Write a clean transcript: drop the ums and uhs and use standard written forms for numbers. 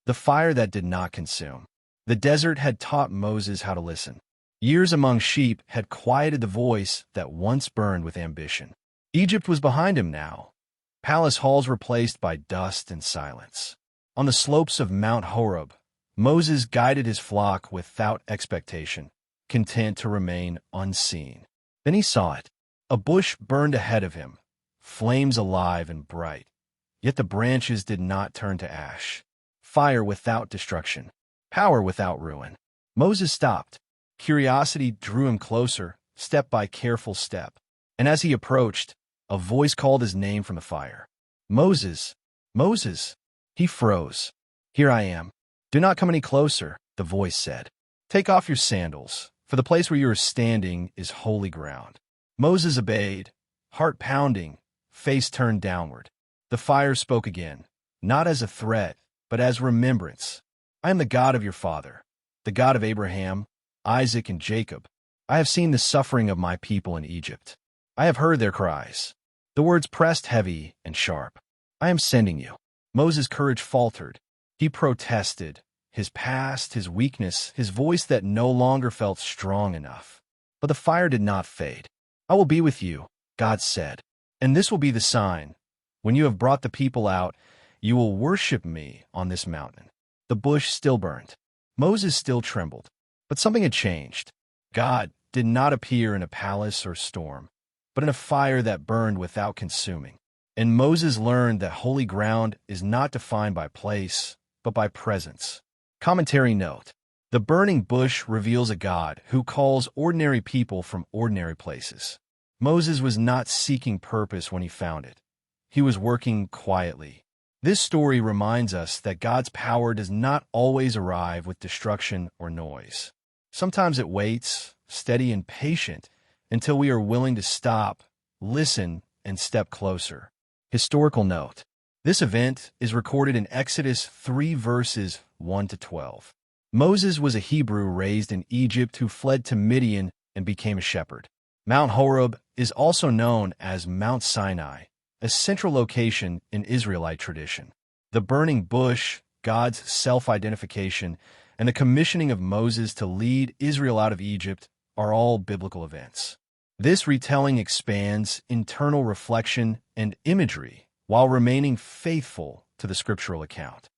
the fire that did not consume. The desert had taught Moses how to listen. Years among sheep had quieted the voice that once burned with ambition. Egypt was behind him now, palace halls replaced by dust and silence. On the slopes of Mount Horeb, Moses guided his flock without expectation, content to remain unseen. Then he saw it. A bush burned ahead of him, flames alive and bright. Yet the branches did not turn to ash. Fire without destruction, power without ruin. Moses stopped. Curiosity drew him closer, step by careful step. And as he approached, a voice called his name from the fire. Moses, Moses. He froze. Here I am. Do not come any closer, the voice said. Take off your sandals, for the place where you are standing is holy ground. Moses obeyed, heart pounding, face turned downward. The fire spoke again, not as a threat, but as remembrance. I am the God of your father, the God of Abraham, Isaac, and Jacob. I have seen the suffering of my people in Egypt. I have heard their cries. The words pressed heavy and sharp. I am sending you. Moses' courage faltered. He protested, his past, his weakness, his voice that no longer felt strong enough. But the fire did not fade. I will be with you, God said, and this will be the sign. When you have brought the people out, you will worship me on this mountain. The bush still burned. Moses still trembled. But something had changed. God did not appear in a palace or storm, but in a fire that burned without consuming. And Moses learned that holy ground is not defined by place, but by presence. Commentary note: the burning bush reveals a God who calls ordinary people from ordinary places. Moses was not seeking purpose when he found it. He was working quietly. This story reminds us that God's power does not always arrive with destruction or noise. Sometimes it waits, steady and patient, until we are willing to stop, listen, and step closer. Historical note: this event is recorded in Exodus 3 verses 1 to 12. Moses was a Hebrew raised in Egypt who fled to Midian and became a shepherd. Mount Horeb is also known as Mount Sinai, a central location in Israelite tradition. The burning bush, God's self-identification, and the commissioning of Moses to lead Israel out of Egypt are all biblical events. This retelling expands internal reflection and imagery while remaining faithful to the scriptural account.